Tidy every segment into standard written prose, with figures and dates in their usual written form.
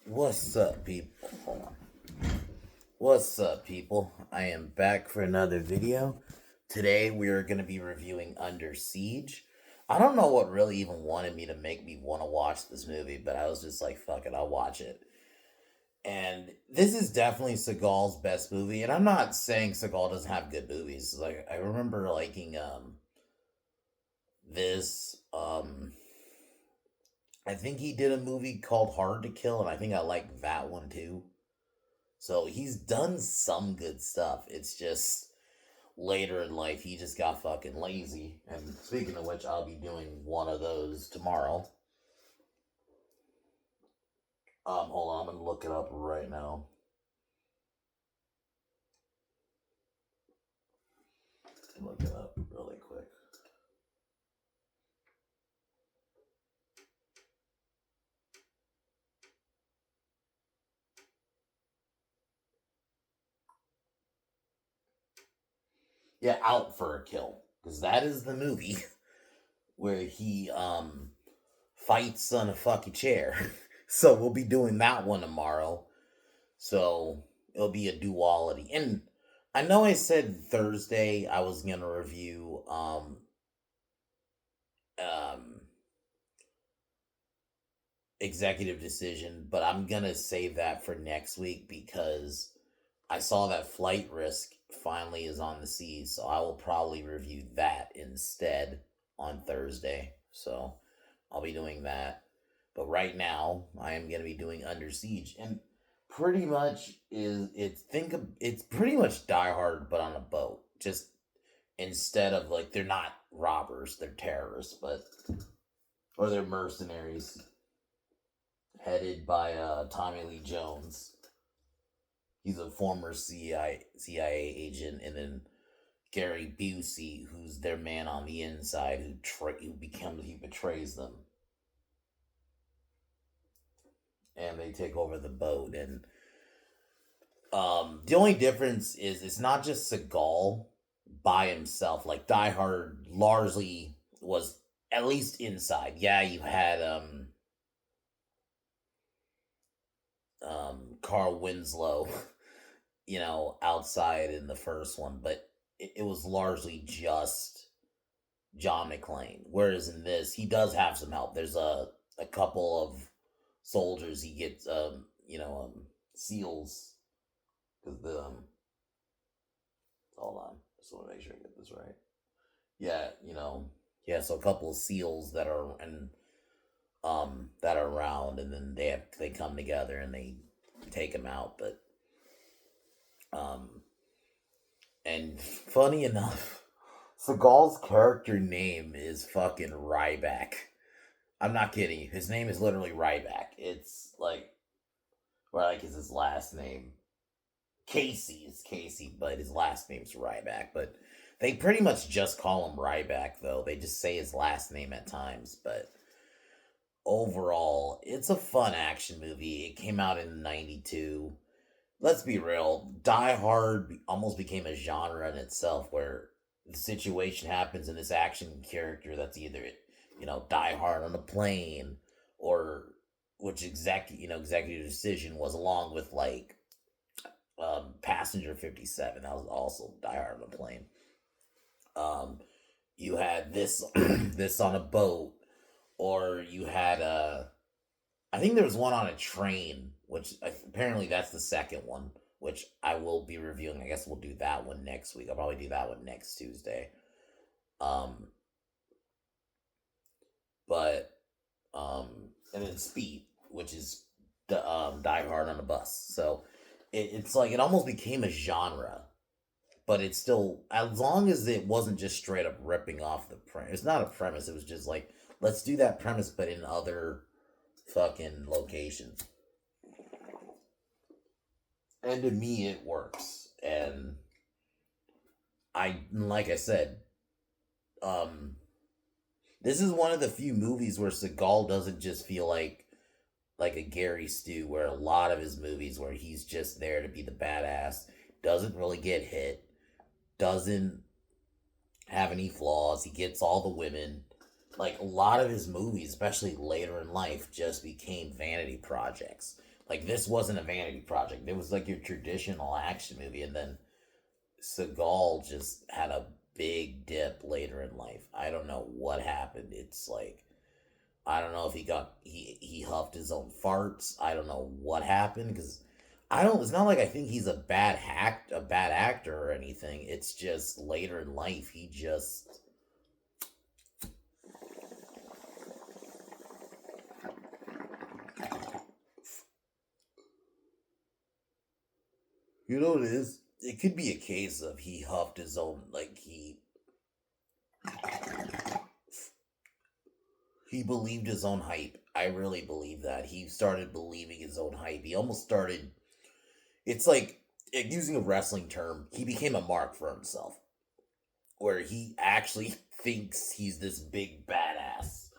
What's up, people? Hold on. What's up, people? I am back for another video. Today we are going to be reviewing Under Siege. I don't know what really even wanted me to make me want to watch this movie, but I was just like, fuck it, I'll watch it. And this is definitely Seagal's best movie, and I'm not saying Seagal doesn't have good movies. Like I remember liking this I think he did a movie called Hard to Kill, and I think I like that one too. So he's done some good stuff. It's just later in life he just got fucking lazy. And speaking of which, I'll be doing one of those tomorrow. Hold on, I'm gonna look it up right now. Look it up really quick. Yeah, Out for a Kill, because that is the movie where he fights on a fucking chair. So we'll be doing that one tomorrow. So it'll be a duality. And I know I said Thursday I was gonna review um executive decision, but I'm gonna save that for next week because I saw that Flight Risk finally is on the seas, so I will probably review that instead on Thursday. So I'll be doing that. But right now, I am gonna be doing Under Siege, and pretty much it's pretty much Die Hard but on a boat. Just instead of like they're not robbers, they're terrorists, but or they're mercenaries headed by Tommy Lee Jones. He's a former CIA agent, and then Gary Busey, who's their man on the inside, he betrays them, and they take over the boat. And the only difference is it's not just Seagal by himself. Like Die Hard largely was at least inside. Yeah, you had Carl Winslow, outside in the first one, but it was largely just John McClane. Whereas in this, he does have some help. There's a couple of soldiers he gets, SEALs, because the hold on, just want to make sure I get this right. Yeah, yeah. So a couple of SEALs that are around, and then they come together and they take him out. But um, and funny enough, Seagal's character name is fucking Ryback. I'm not kidding you. His name is literally Ryback. It's like, or like is his last name. Casey is Casey, but his last name's Ryback. But they pretty much just call him Ryback, though. They just say his last name at times. But overall, it's a fun action movie. It came out in '92. Let's be real, Die Hard almost became a genre in itself where the situation happens in this action character that's either, Die Hard on a plane or which executive decision was along with like Passenger 57. That was also Die Hard on a plane. Um, you had this this on a boat, or you had I think there was one on a train, which apparently that's the second one, which I will be reviewing. I guess we'll do that one next week. I'll probably do that one next Tuesday. Um, but and then Speed, which is the Die Hard on a bus. So it's like it almost became a genre, but it's still, as long as it wasn't just straight up ripping off the premise. It's not a premise. It was just like, let's do that premise, but in other fucking locations. And to me, it works. And like I said, um, this is one of the few movies where Seagal doesn't just feel like a Gary Stu, where a lot of his movies where he's just there to be the badass, doesn't really get hit, doesn't have any flaws. He gets all the women. Like a lot of his movies, especially later in life, just became vanity projects. Like this wasn't a vanity project. It was like your traditional action movie, and then Seagal just had a big dip later in life. I don't know what happened. It's like I don't know if he huffed his own farts. I don't know what happened because I don't. It's not like I think he's a bad actor or anything. It's just later in life he just you know what it is. It could be a case of he huffed his own like he believed his own hype. I really believe that he started believing his own hype. He almost started. It's like using a wrestling term. He became a mark for himself where he actually thinks he's this big badass.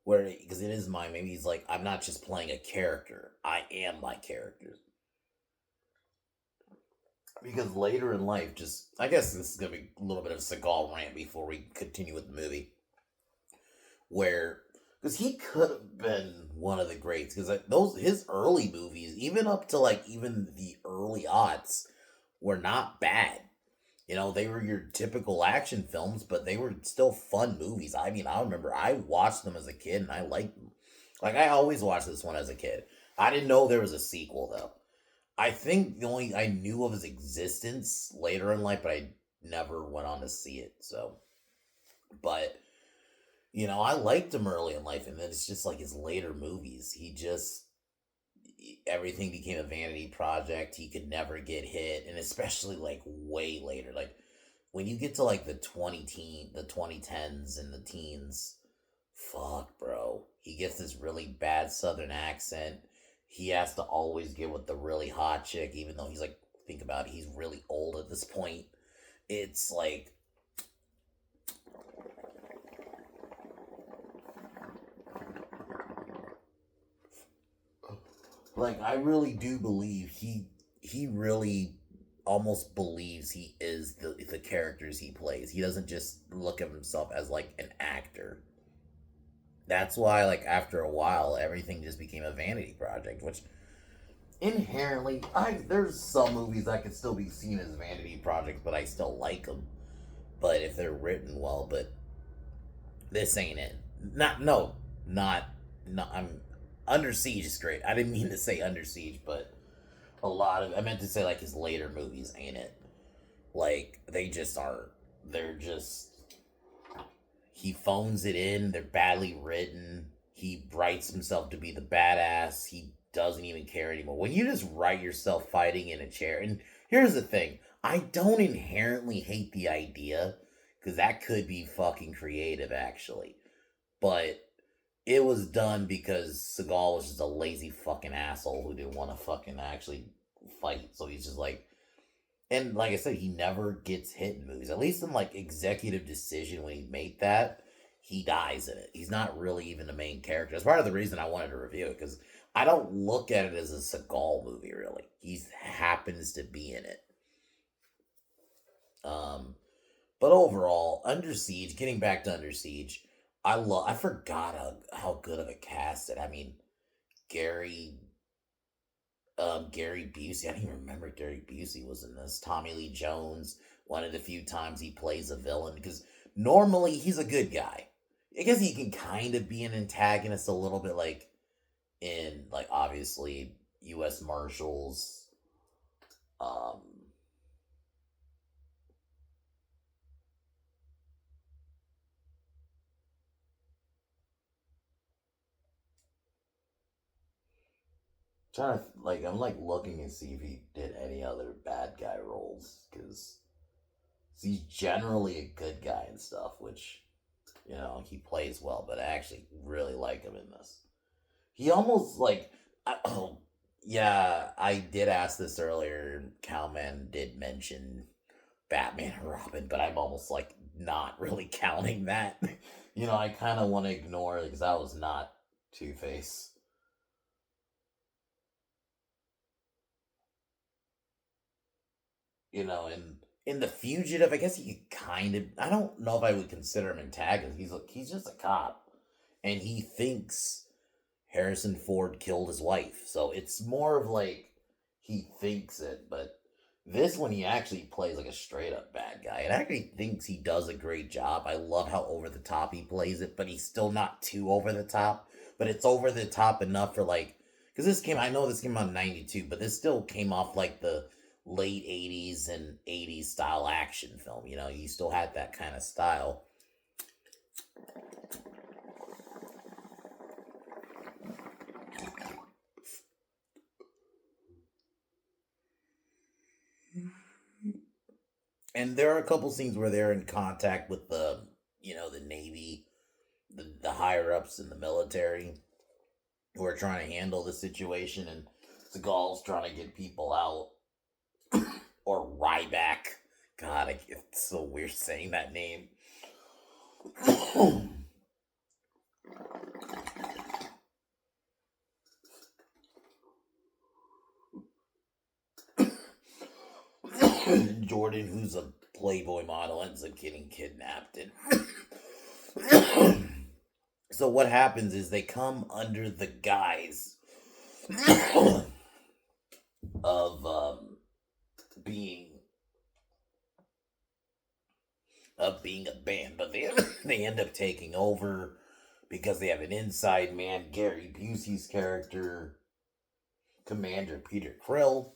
Where, because in his mind, maybe he's like, I'm not just playing a character, I am my character. Because later in life, just, I guess this is going to be a little bit of a Seagal rant before we continue with the movie. Where, because he could have been one of the greats, because his early movies, even up to like even the early aughts, were not bad. You know, they were your typical action films, but they were still fun movies. I mean, I remember I watched them as a kid and I liked them. Like, I always watched this one as a kid. I didn't know there was a sequel, though. I think the only I knew of his existence later in life, but I never went on to see it. So, but, you know, I liked him early in life, and then it's just like his later movies. Everything became a vanity project. He could never get hit, and especially like way later, like when you get to like the 2010s and the teens, fuck, bro. He gets this really bad Southern accent. He has to always get with the really hot chick, even though he's like, think about it, he's really old at this point. It's like I really do believe he really almost believes he is the characters he plays. He doesn't just look at himself as like an actor. That's why like after a while everything just became a vanity project, which inherently I there's some movies that could still be seen as vanity projects, but I still like them. But if they're written well, but this ain't it. Not no, not no. I'm Under Siege is great. I didn't mean to say Under Siege, but a lot of I meant to say like his later movies ain't it. Like they just aren't. They're just he phones it in. They're badly written. He writes himself to be the badass. He doesn't even care anymore. When you just write yourself fighting in a chair, and here's the thing, I don't inherently hate the idea because that could be fucking creative actually, but it was done because Seagal was just a lazy fucking asshole who didn't want to fucking actually fight. So he's just like, and like I said, he never gets hit in movies. At least in like Executive Decision, when he made that, he dies in it. He's not really even the main character. That's part of the reason I wanted to review it because I don't look at it as a Seagal movie. Really, he happens to be in it. Um, but overall, Under Siege. Getting back to Under Siege, I forgot how good of a cast it. I mean, Gary Gary Busey. I didn't even remember Gary Busey was in this. Tommy Lee Jones, one of the few times he plays a villain, because normally he's a good guy. I guess he can kind of be an antagonist a little bit, like in like obviously U.S. Marshals. Um, I'm like looking and see if he did any other bad guy roles because he's generally a good guy and stuff, which you know he plays well. But I actually really like him in this. He almost like, oh yeah, I did ask this earlier. Cowman did mention Batman and Robin, but I'm almost like not really counting that. You know, I kind of want to ignore it because that was not Two Face. You know, and in The Fugitive, I guess he could kind of. I don't know if I would consider him antagonist. He's just a cop, and he thinks Harrison Ford killed his wife. So it's more of like he thinks it, but this one he actually plays like a straight up bad guy and actually thinks he does a great job. I love how over the top he plays it, but he's still not too over the top. But it's over the top enough for like, because I know this came out in 92, but this still came off like the late 80s and 80s style action film. You know, you still had that kind of style. And there are a couple scenes where they're in contact with the Navy, the higher ups in the military who are trying to handle the situation, and Seagal's trying to get people out, or Ryback. God, it's so weird saying that name. Jordan, who's a Playboy model, ends up getting kidnapped. And so what happens is they come under the guise of being being a band, but they they end up taking over because they have an inside man, Gary Busey's character, Commander Peter Krill,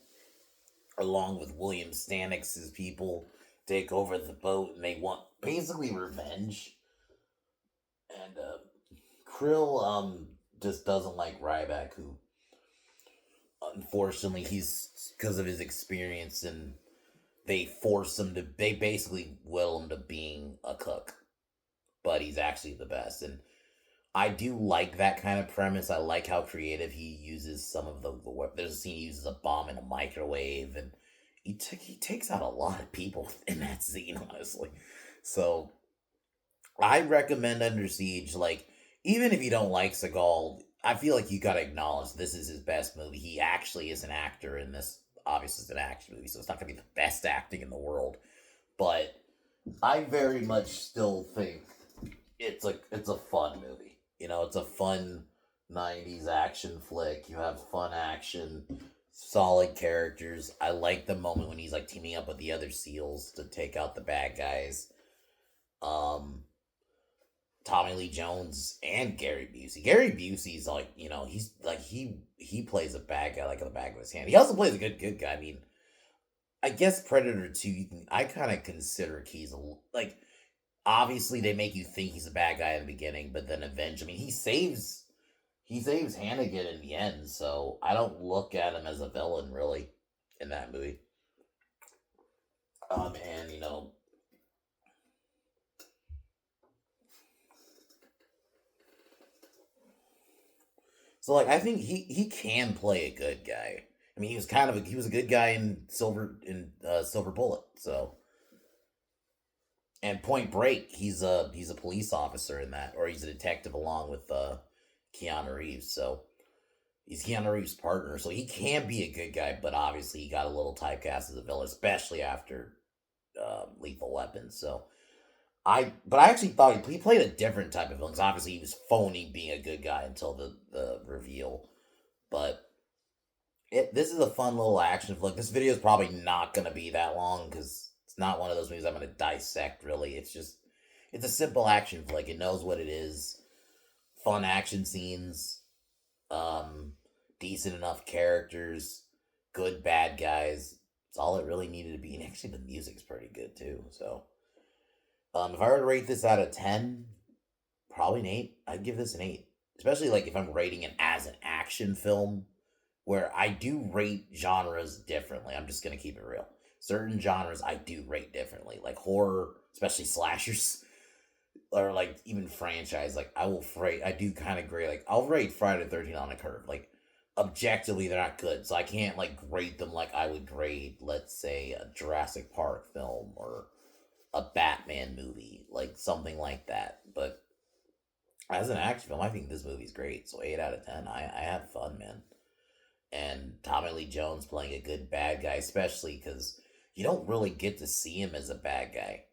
along with William Stanix's people, take over the boat, and they want basically revenge. And Krill just doesn't like Ryback, who unfortunately he's, because of his experience, and they basically will him to being a cook, but he's actually the best. And I do like that kind of premise. I like how creative he uses some of the there's a scene he uses a bomb in a microwave, and he takes out a lot of people in that scene, honestly. So I recommend Under Siege. Like, even if you don't like Seagal, I feel like you gotta acknowledge this is his best movie. He actually is an actor in this. Obviously, it's an action movie, so it's not gonna be the best acting in the world. But I very much still think it's a fun movie. You know, it's a fun '90s action flick. You have fun action, solid characters. I like the moment when he's like teaming up with the other SEALs to take out the bad guys. Um, Tommy Lee Jones and Gary Busey. Gary Busey's like, he's like he plays a bad guy like in the back of his hand. He also plays a good guy. I mean, I guess Predator 2, I kind of consider he's like, obviously they make you think he's a bad guy in the beginning, but then eventually, I mean, he saves Hannigan in the end, so I don't look at him as a villain really in that movie. And so like I think he can play a good guy. I mean, he was a good guy in Silver Bullet. So, and Point Break, he's a police officer in that, or he's a detective along with Keanu Reeves. So he's Keanu Reeves' partner, so he can be a good guy, but obviously he got a little typecast as a villain, especially after Lethal Weapon. So but I actually thought he played a different type of villain. 'Cause obviously, he was phony being a good guy until the reveal. But this is a fun little action flick. This video is probably not going to be that long because it's not one of those movies I'm going to dissect. Really, it's a simple action flick. It knows what it is. Fun action scenes, um, decent enough characters, good bad guys. It's all it really needed to be. And actually, the music's pretty good too. So. If I were to rate this out of 10, probably an 8. I'd give this an 8. Especially like if I'm rating it as an action film, where I do rate genres differently. I'm just gonna keep it real. Certain genres I do rate differently, like horror, especially slashers, or like even franchise. Like I do kind of grade. Like I'll rate Friday the 13th on a curve. Like objectively, they're not good, so I can't like grade them like I would grade, let's say, a Jurassic Park film or a Batman movie, like something like that. But as an action film, I think this movie's great. So 8 out of 10. I had fun, man. And Tommy Lee Jones playing a good bad guy, especially because you don't really get to see him as a bad guy,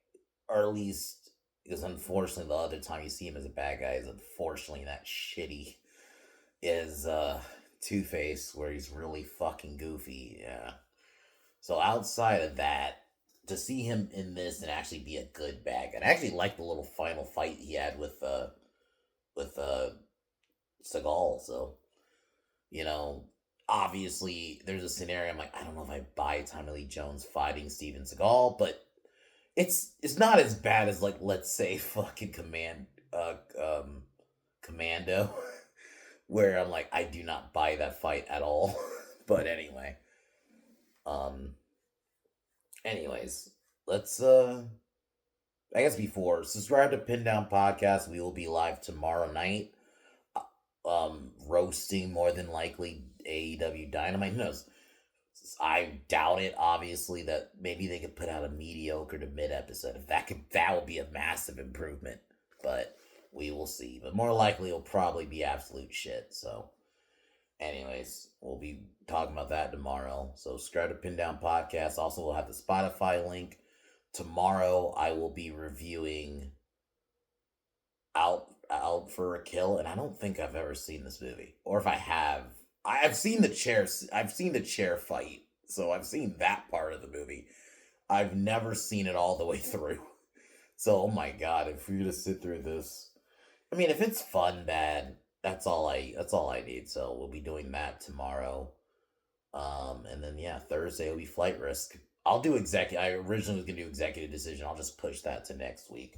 or at least because unfortunately the other time you see him as a bad guy is unfortunately that shitty is Two-Face, where he's really fucking goofy. Yeah. So outside of that, to see him in this and actually be a good bad guy, I actually like the little final fight he had with Seagal. So you know, obviously there's a scenario I'm like, I don't know if I buy Tommy Lee Jones fighting Steven Seagal, but it's not as bad as, like, let's say fucking Commando, where I'm like, I do not buy that fight at all. But anyway, um, anyways, let's I guess before subscribe to Pin Down Podcast. We will be live tomorrow night, roasting more than likely AEW Dynamite. Who knows? I doubt it. Obviously, that maybe they could put out a mediocre to mid episode. If that would be a massive improvement. But we will see. But more likely, it'll probably be absolute shit. So, anyways, we'll be talking about that tomorrow. So, subscribe to Pin Down Podcast. Also, we'll have the Spotify link. Tomorrow, I will be reviewing Out for a Kill, and I don't think I've ever seen this movie, or if I have, I've seen the chair. I've seen the chair fight, so I've seen that part of the movie. I've never seen it all the way through. So, oh my god, if we're gonna sit through this, I mean, if it's fun, bad, that's all I need. So we'll be doing that tomorrow. And then yeah, Thursday will be Flight Risk. I'll do executive. I originally was gonna do executive decision. I'll just push that to next week.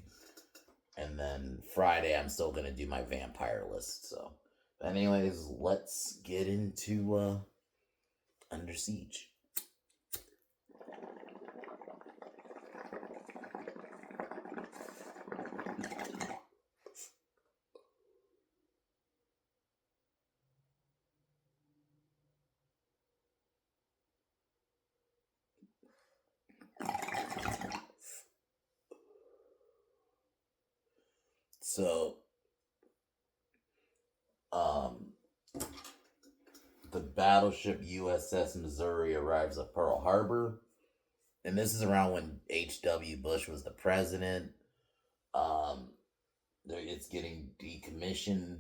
And then Friday, I'm still gonna do my vampire list. So, anyways, let's get into Under Siege. So, um, the battleship USS Missouri arrives at Pearl Harbor, and this is around when H.W. Bush was the president. Um, it's getting decommissioned.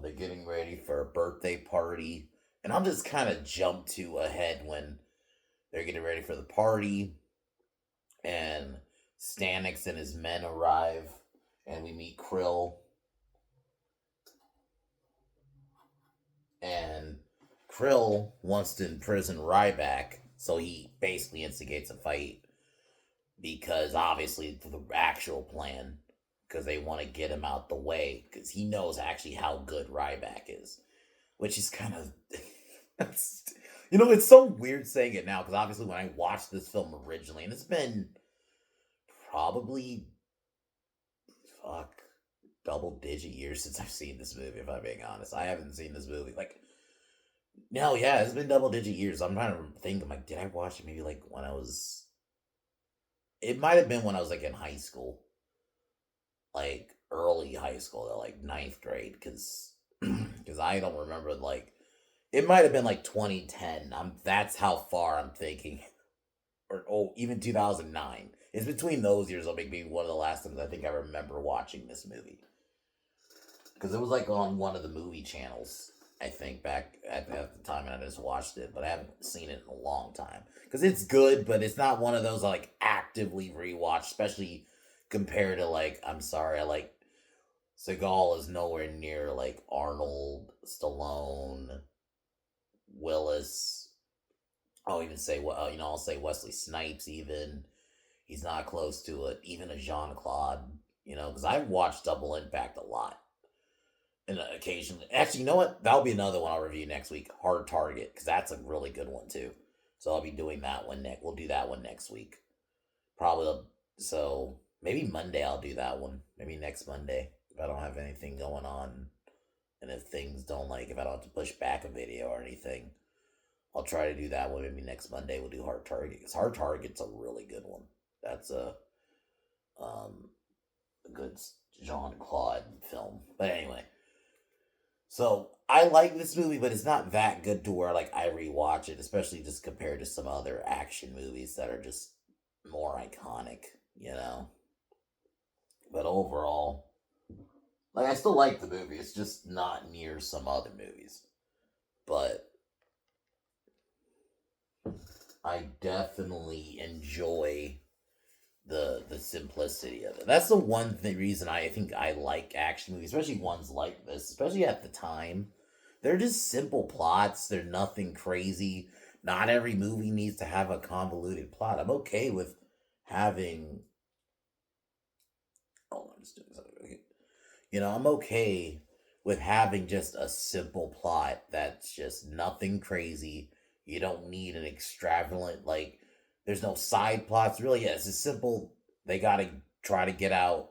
They're getting ready for a birthday party, and I'll just kind of jump to ahead when they're getting ready for the party, and Stanix and his men arrive, and we meet Krill, and Krill wants to imprison Ryback, so he basically instigates a fight because obviously the actual plan, because they want to get him out the way because he knows actually how good Ryback is, which is kind of it's so weird saying it now because obviously when I watched this film originally, and it's been probably fuck double digit years since I've seen this movie. If I'm being honest, I haven't seen this movie like no, yeah, it's been double digit years. I'm trying to think. I'm like, did I watch it maybe like when I was? It might have been when I was like in high school, like early high school, like ninth grade, because I don't remember like it might have been like 2010. That's how far I'm thinking, or oh, even 2009. It's between those years. I'll make me one of the last times I think I remember watching this movie because it was like on one of the movie channels. I think back at the time, and I just watched it, but I haven't seen it in a long time because it's good, but it's not one of those I like actively rewatch, especially compared to like I'm sorry, I like Seagal is nowhere near like Arnold, Stallone, Willis. I'll even say I'll say Wesley Snipes. Even he's not close to it. Even a Jean Claude, because I've watched Double Impact a lot. And occasionally, actually, you know what? That'll be another one I'll review next week. Hard Target, because that's a really good one too. So I'll be doing that one next. We'll do that one next week. Probably. So maybe Monday I'll do that one. Maybe next Monday if I don't have anything going on, and if things don't if I don't have to push back a video or anything, I'll try to do that one. Maybe next Monday we'll do Hard Target because Hard Target's a really good one. That's a good Jean Claude film. But anyway. So I like this movie, but it's not that good to where I rewatch it, especially just compared to some other action movies that are just more iconic. But overall, Like I still like the movie. It's just not near some other movies. But I definitely enjoy the simplicity of it. That's the one thing reason I think I like action movies, especially ones like this, especially at the time. They're just simple plots. They're nothing crazy. Not every movie needs to have a convoluted plot. I'm okay with having. Oh, I'm just doing something. Okay. I'm okay with having just a simple plot that's just nothing crazy. You don't need an extravagant, like, there's no side plots. Really, yeah, it's just simple. They got to try to get out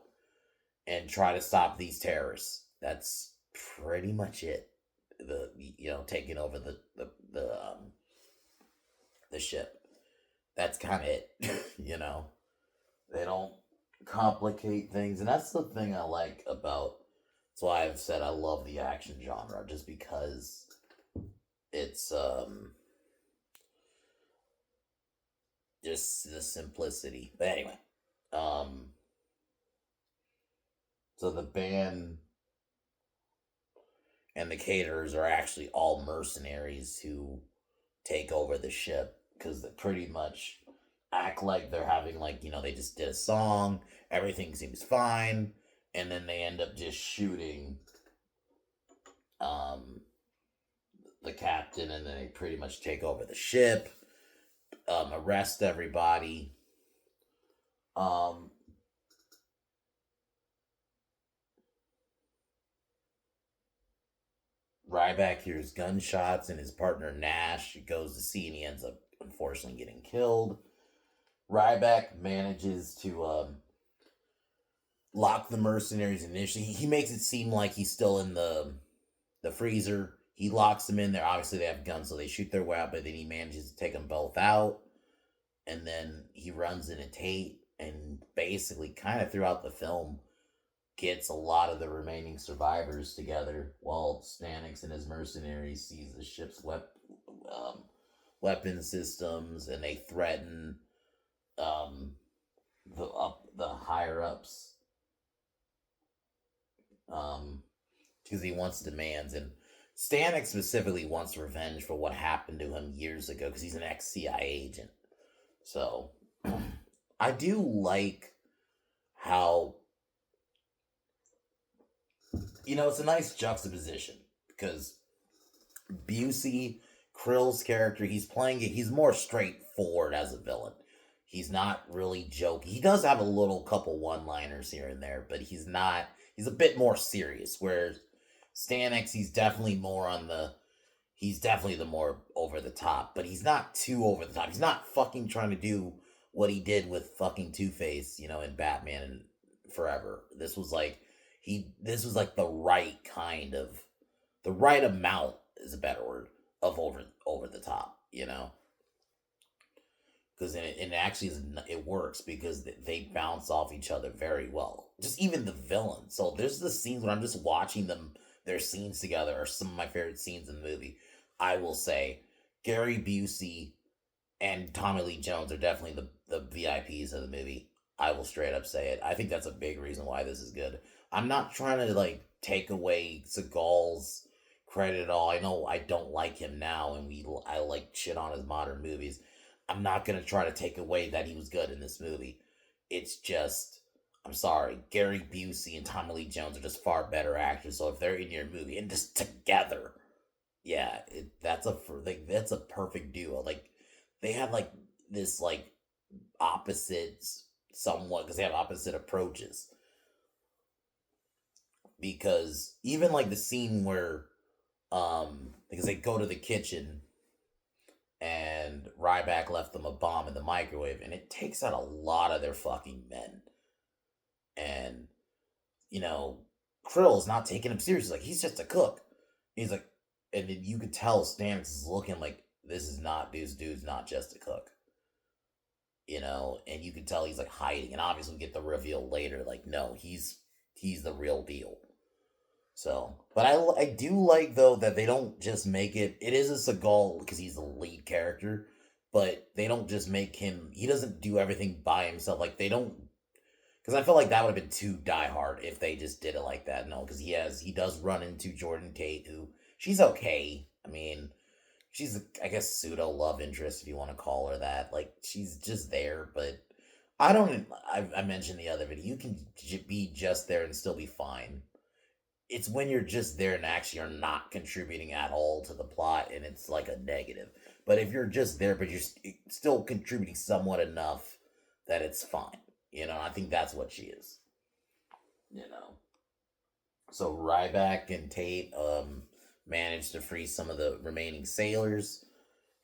and try to stop these terrorists. That's pretty much it. Taking over the ship. That's kind of it. you know, they don't complicate things, and that's the thing I like about. That's why I've said I love the action genre, just because it's just the simplicity. But anyway, um, so the band and the caterers are actually all mercenaries who take over the ship because they pretty much act like they're having, like, they just did a song, everything seems fine, and then they end up just shooting um the captain, and then they pretty much take over the ship, arrest everybody. um Ryback hears gunshots, and his partner Nash goes to see, and he ends up unfortunately getting killed. Ryback manages to lock the mercenaries initially. He makes it seem like he's still in the freezer. He locks them in there. Obviously, they have guns, so they shoot their way out, but then he manages to take them both out. And then he runs into Tate, and basically, kind of throughout the film, gets a lot of the remaining survivors together while Stanix and his mercenaries sees the ship's um, weapon systems, and they threaten um, the higher ups, because he wants demands. And Stanek specifically wants revenge for what happened to him years ago because he's an ex CIA agent. So I do like how, it's a nice juxtaposition because Busey, Krill's character, he's more straightforward as a villain. He's not really joking. He does have a little couple one-liners here and there, but he's a bit more serious. Whereas Stanix, he's definitely the more over the top, but he's not too over the top. He's not fucking trying to do what he did with fucking Two-Face, in Batman and Forever. This was like the right amount is a better word of over the top, because it actually it works because they bounce off each other very well. Just even the villain. So there's the scenes when I'm just watching them. Their scenes together are some of my favorite scenes in the movie. I will say Gary Busey and Tommy Lee Jones are definitely the VIPs of the movie. I will straight up say it. I think that's a big reason why this is good. I'm not trying to like take away Seagal's credit at all. I know I don't like him now, and I like shit on his modern movies. I'm not gonna try to take away that he was good in this movie. It's just, I'm sorry, Gary Busey and Tommy Lee Jones are just far better actors. So if they're in your movie and just together, yeah, that's a perfect duo. Like they have like this like opposites somewhat because they have opposite approaches. Because even like the scene where because they go to the kitchen and Ryback left them a bomb in the microwave, and it takes out a lot of their fucking men. And, you know, Krill's not taking him seriously. Like, he's just a cook. He's like, and then you could tell Stannis is looking like, this dude's not just a cook. And you can tell he's like hiding. And obviously, we get the reveal later, like, no, he's the real deal. So, but I do like though that they don't just make it. It is a Seagal because he's the lead character, but they don't just make him. He doesn't do everything by himself. Like they don't, Because I felt like that would have been too diehard if they just did it like that. No, because he does run into Jordan Tate, who she's okay. I mean, she's I guess pseudo love interest if you want to call her that. Like she's just there, but I don't. I mentioned the other video. You can be just there and still be fine. It's when you're just there and actually are not contributing at all to the plot, and it's like a negative. But if you're just there, but you're still contributing somewhat enough that it's fine. I think that's what she is. You know. So Ryback and Tate managed to free some of the remaining sailors,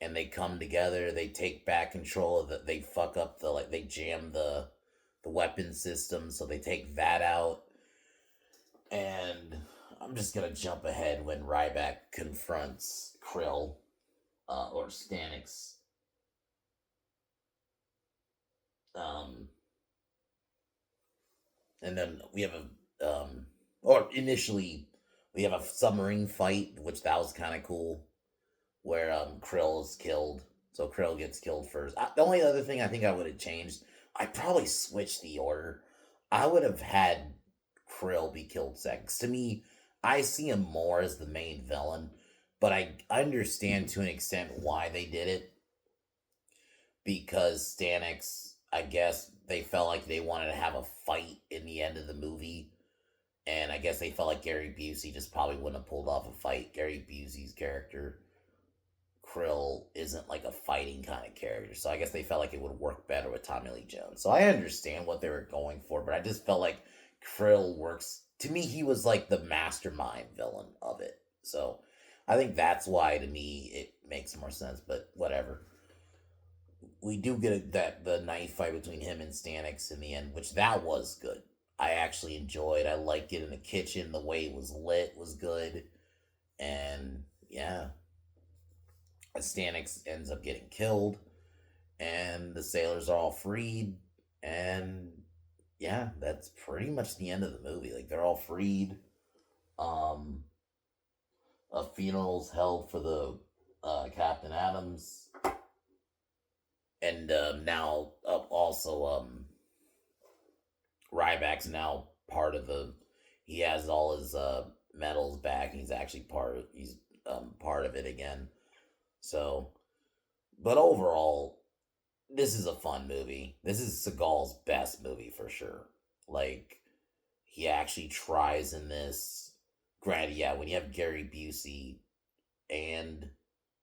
and they come together. They take back control of the. They fuck up the like. They jam the weapon system, so they take that out. And I'm just gonna jump ahead when Ryback confronts Krill or Stanix. Um, and then we have or initially we have a submarine fight, which that was kind of cool, where Krill is killed. So Krill gets killed first. The only other thing I think I would have changed, I probably switched the order. I would have had Krill be killed second. 'Cause to me, I see him more as the main villain, but I understand to an extent why they did it, because Stanix, I guess they felt like they wanted to have a fight in the end of the movie. And I guess they felt like Gary Busey just probably wouldn't have pulled off a fight. Gary Busey's character, Krill, isn't like a fighting kind of character. So I guess they felt like it would work better with Tommy Lee Jones. So I understand what they were going for, but I just felt like Krill works. To me, he was like the mastermind villain of it. So I think that's why, to me, it makes more sense, but whatever. We do get that the knife fight between him and Stanix in the end, which that was good. I actually enjoyed. I liked it in the kitchen. The way it was lit was good, and yeah, Stanix ends up getting killed, and the sailors are all freed, and yeah, that's pretty much the end of the movie. Like they're all freed. Um, a funeral's held for the Captain Adams, and now also Ryback's now part of the. He has all his medals back, and he's actually part of it again. So, but overall, this is a fun movie. This is Seagal's best movie for sure. Like he actually tries in this. Granted, yeah, when you have Gary Busey and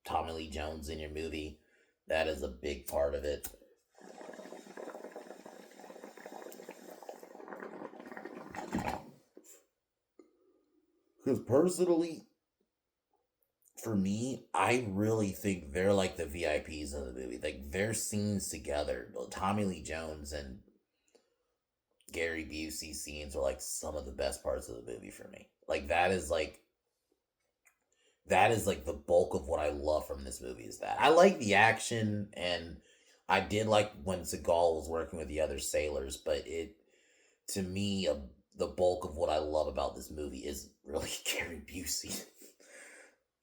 Tommy Lee Jones in your movie, that is a big part of it. Because personally, for me, I really think they're like the VIPs of the movie. Like their scenes together, Tommy Lee Jones and Gary Busey scenes are like some of the best parts of the movie for me. Like that is like the bulk of what I love from this movie is that. I like the action, and I did like when Seagal was working with the other sailors, but it to me the bulk of what I love about this movie is really Gary Busey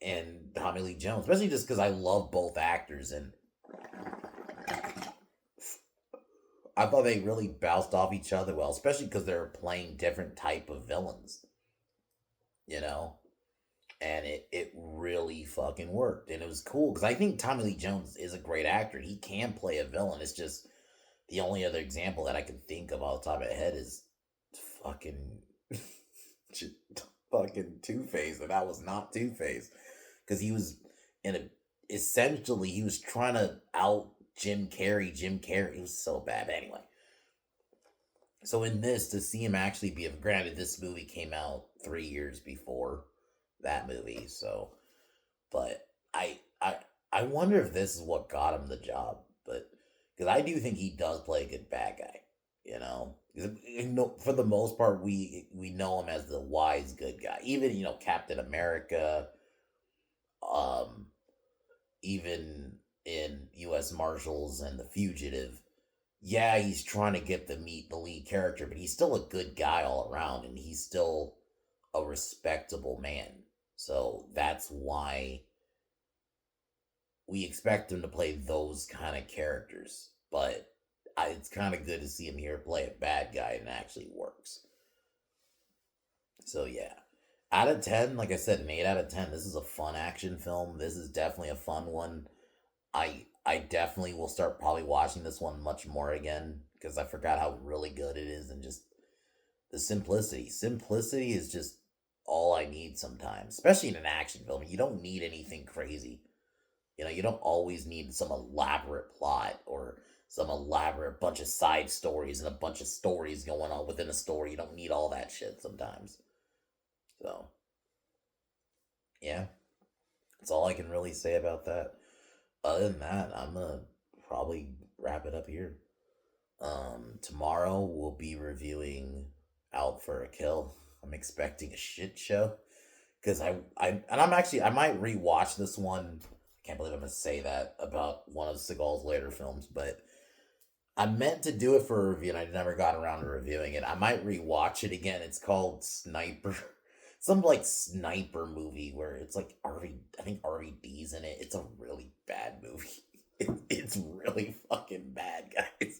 and Tommy Lee Jones, especially just because I love both actors, and I thought they really bounced off each other well, especially because they were playing different type of villains, you know, and it really fucking worked, and it was cool because I think Tommy Lee Jones is a great actor. He can play a villain. It's just the only other example that I can think of off the top of my head is fucking fucking Two Face, and that was not Two Face because he was in a essentially he was trying to out Jim Carrey. Jim Carrey, it was so bad. Anyway, so in this, to see him actually be, granted, this movie came out 3 years before that movie, so, but I wonder if this is what got him the job, but because I do think he does play a good bad guy, you know. 'Cause, for the most part, we know him as the wise good guy. Even Captain America, um, even in U.S. Marshals and The Fugitive, yeah, he's trying to get the meet the lead character, but he's still a good guy all around, and he's still a respectable man. So that's why we expect him to play those kind of characters. But it's kind of good to see him here play a bad guy and it actually works. So yeah, out of 10, like I said, an 8 out of 10. This is a fun action film. This is definitely a fun one. I definitely will start probably watching this one much more again because I forgot how really good it is, and just the simplicity. Simplicity is just all I need sometimes, especially in an action film. You don't need anything crazy. You don't always need some elaborate plot or some elaborate bunch of side stories and a bunch of stories going on within a story. You don't need all that shit sometimes. So, yeah, that's all I can really say about that. Other than that, I'm gonna probably wrap it up here. Tomorrow we'll be reviewing Out for a Kill. I'm expecting a shit show because I might rewatch this one. I can't believe I'm gonna say that about one of Seagal's later films, but I meant to do it for a review and I never got around to reviewing it. I might rewatch it again. It's called Sniper. Some like sniper movie where it's like I think RVD's in it. It's a really bad movie. It's really fucking bad, guys.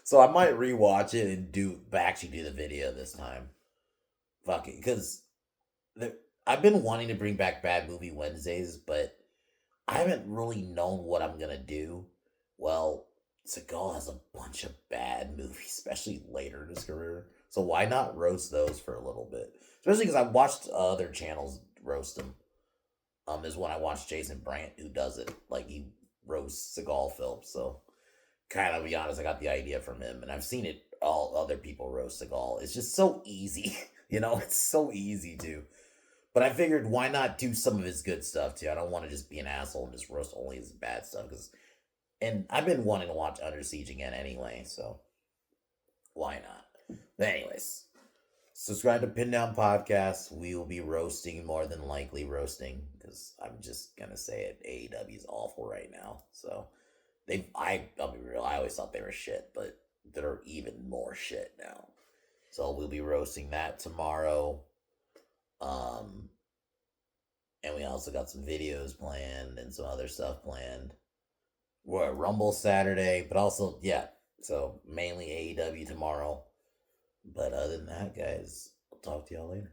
So I might rewatch it and actually do the video this time. Fuck it, because I've been wanting to bring back Bad Movie Wednesdays, but I haven't really known what I'm gonna do. Well, Seagal has a bunch of bad movies, especially later in his career. So why not roast those for a little bit? Especially because I watched other channels roast them. Is when I watched Jason Brandt who does it. Like he roasts Seagal films. So kind of be honest, I got the idea from him, and I've seen it all other people roast Seagal. It's just so easy, it's so easy to. But I figured, why not do some of his good stuff too? I don't want to just be an asshole and just roast only his bad stuff, and I've been wanting to watch Under Siege again anyway, so why not? But anyways, subscribe to Pin Down Podcast. We will be roasting, more than likely roasting, because I'm just gonna say it. AEW is awful right now, so. I'll be real, I always thought they were shit, but they're even more shit now. So we'll be roasting that tomorrow. And we also got some videos planned and some other stuff planned. We're at Rumble Saturday, but also, yeah, so mainly AEW tomorrow. But other than that, guys, I'll talk to y'all later.